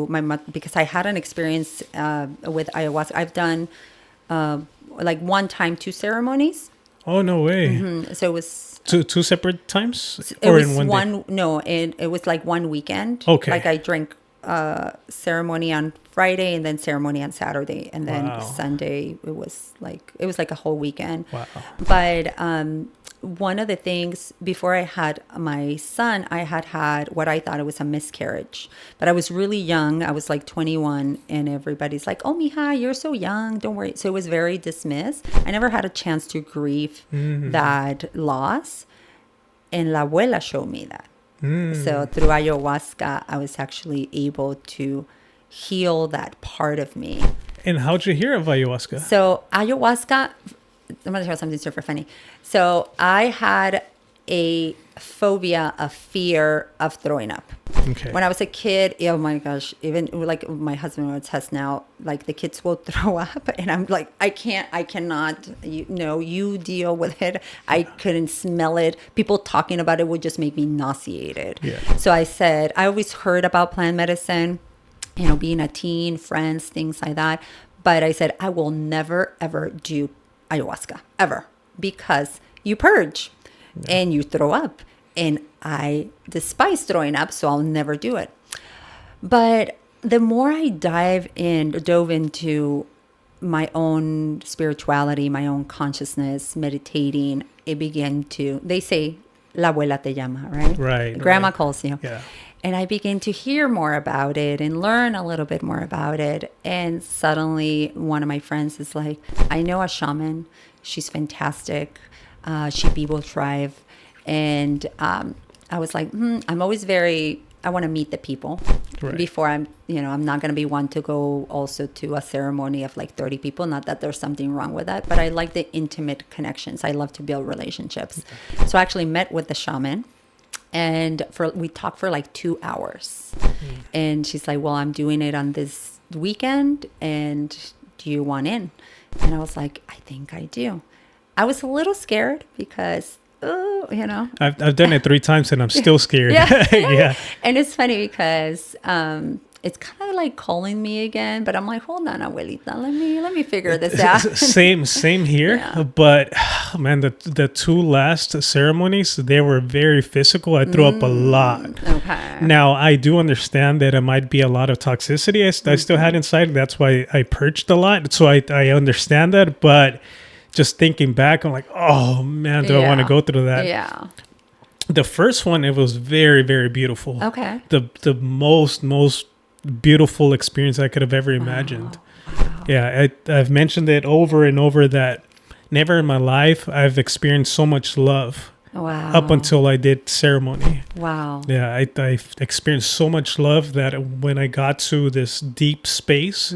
my mother, because I had an experience with ayahuasca. I've done like one time 2 ceremonies. Oh, no way. So it was Two separate times? it Or was in one day? one no it was like one weekend. Okay. Like I drank ceremony on Friday and then ceremony on Saturday, and then Wow. Sunday it was like a whole weekend. Wow. But one of the things before I had my son, I had what I thought it was a miscarriage, but I was really young. I was like 21, and everybody's like, "Oh, mija, you're so young. Don't worry." So it was very dismissed. I never had a chance to grieve that loss, and la abuela showed me that. So through ayahuasca, I was actually able to heal that part of me. And how'd you hear of ayahuasca? So ayahuasca, I'm going to tell you something super funny. So I had a phobia, a fear of throwing up. Okay. When I was a kid, oh my gosh, even like my husband will attest now, like the kids will throw up and I'm like, I cannot, you deal with it. I couldn't smell it. People talking about it would just make me nauseated. Yeah. So I said, I always heard about plant medicine, being a teen, friends, things like that. But I said, I will never, ever do ayahuasca, ever, because you purge and you throw up. And I despise throwing up, so I'll never do it. But the more I dove into my own spirituality, my own consciousness, meditating, it began to, they say, la abuela te llama, right? Right. Grandma right. calls you. Yeah. And I began to hear more about it and learn a little bit more about it. And suddenly one of my friends is like, I know a shaman. She's fantastic. She will thrive. And I was like, I'm always I want to meet the people before I'm not going to be one to go also to a ceremony of like 30 people. Not that there's something wrong with that, but I like the intimate connections. I love to build relationships. So I actually met with the shaman. And we talked for like 2 hours. And she's like, well, I'm doing it on this weekend. And do you want in? And I was like, I think I do. I was a little scared because, I've done it 3 times and I'm still scared. Yeah. Yeah. And it's funny because it's kind of like calling me again. But I'm like, hold on, abuelita. Let me figure this out. Same here. Yeah. But man, the 2 last ceremonies, they were very physical. I threw up a lot. Okay. Now, I do understand that it might be a lot of toxicity I still had inside. That's why I purged a lot. So I understand that. But just thinking back, I'm like, oh man, do I want to go through that? Yeah. The first one, it was very, very beautiful. Okay. The most beautiful experience I could have ever imagined. Wow. Yeah, I've mentioned it over and over that never in my life I've experienced so much love. Wow. Up until I did ceremony. Wow. Yeah, I've experienced so much love that when I got to this deep space,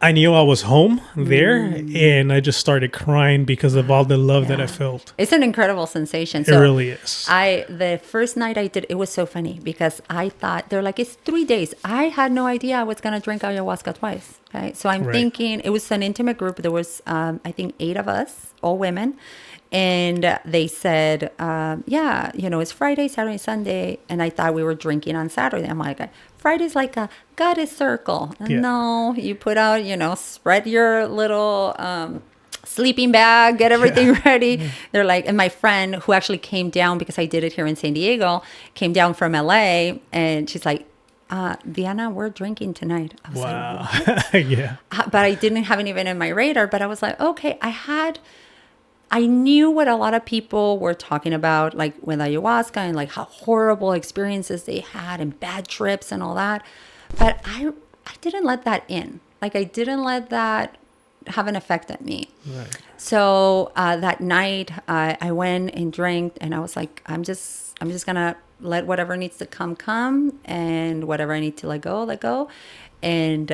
I knew I was home there, and I just started crying because of all the love that I felt. It's an incredible sensation. It really is. The first night I did, it was so funny because I thought, they're like, it's 3 days. I had no idea I was going to drink ayahuasca twice. Okay. So I'm thinking, it was an intimate group. There was, I think, 8 of us, all women. And they said, it's Friday, Saturday, Sunday. And I thought we were drinking on Saturday. I'm like, Friday's like a goddess circle. Yeah. No, you put out, spread your little sleeping bag, get everything ready. They're like, and my friend who actually came down, because I did it here in San Diego, came down from LA, and she's like, Diana, we're drinking tonight. I was like, what? Yeah. But I didn't have it even in my radar, but I was like, okay, I knew what a lot of people were talking about, like with ayahuasca, and like how horrible experiences they had and bad trips and all that. But I didn't let that in. Like, I didn't let that have an effect on me. Right. So that night I went and drank, and I was like, I'm just going to let whatever needs to come, and whatever I need to let go. And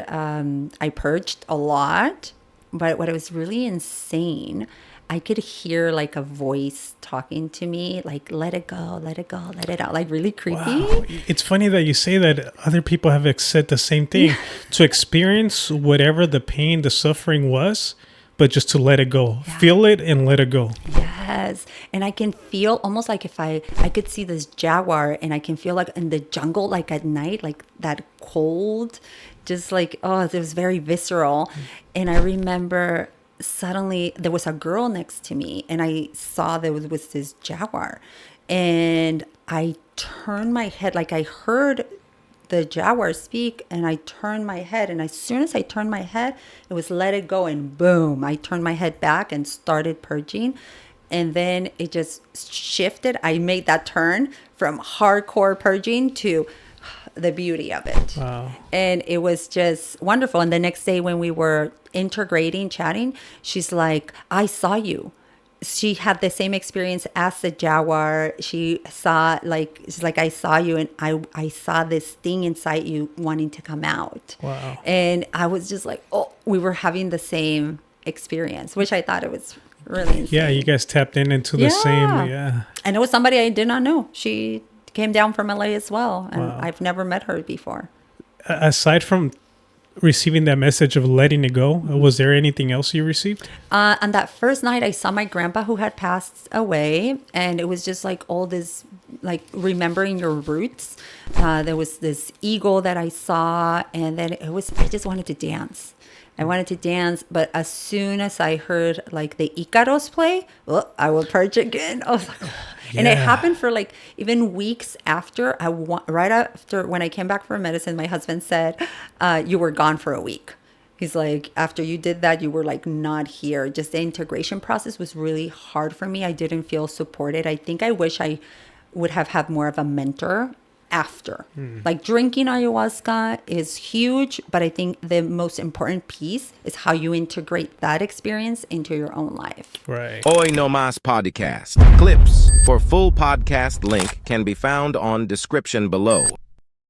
I purged a lot. But what was really insane, I could hear like a voice talking to me, like, let it go, let it out, like really creepy. Wow. It's funny that you say that. Other people have said the same thing. To experience whatever the pain, the suffering was, but just to let it go. Yeah. Feel it and let it go. Yes. And I can feel almost like if I could see this jaguar, and I can feel like in the jungle, like at night, like that cold, just like, oh, it was very visceral. And I remember suddenly there was a girl next to me, and I saw there was this jaguar, and I turned my head, like I heard the jaguar speak, and I turned my head, and as soon as I turned my head, it was let it go, and boom, I turned my head back and started purging. And then it just shifted. I made that turn from hardcore purging to the beauty of it. Wow. And it was just wonderful. And the next day when we were integrating, chatting, she's like, I saw you. She had the same experience as the jaguar. She saw, like, she's like, I saw you, and I saw this thing inside you wanting to come out. Wow. And I was just like, oh, we were having the same experience, which I thought it was really insane. Yeah, you guys tapped into the same. Yeah. And it was somebody I did not know. She came down from LA as well, and Wow. I've never met her before. Aside from receiving that message of letting it go, was there anything else you received? On that first night, I saw my grandpa who had passed away, and it was just like all this, like remembering your roots. There was this eagle that I saw, and then I just wanted to dance. I wanted to dance, but as soon as I heard like the Icaros play, well, I will purge again. I was like, oh. And it happened for like even weeks after. Right after when I came back from medicine, my husband said, "You were gone for a week." He's like, after you did that, you were like not here. Just the integration process was really hard for me. I didn't feel supported. I think I wish I would have had more of a mentor after. Like drinking ayahuasca is huge, but I think the most important piece is how you integrate that experience into your own life. Right. Hoy Nomas podcast. Clips for full podcast link can be found on description below.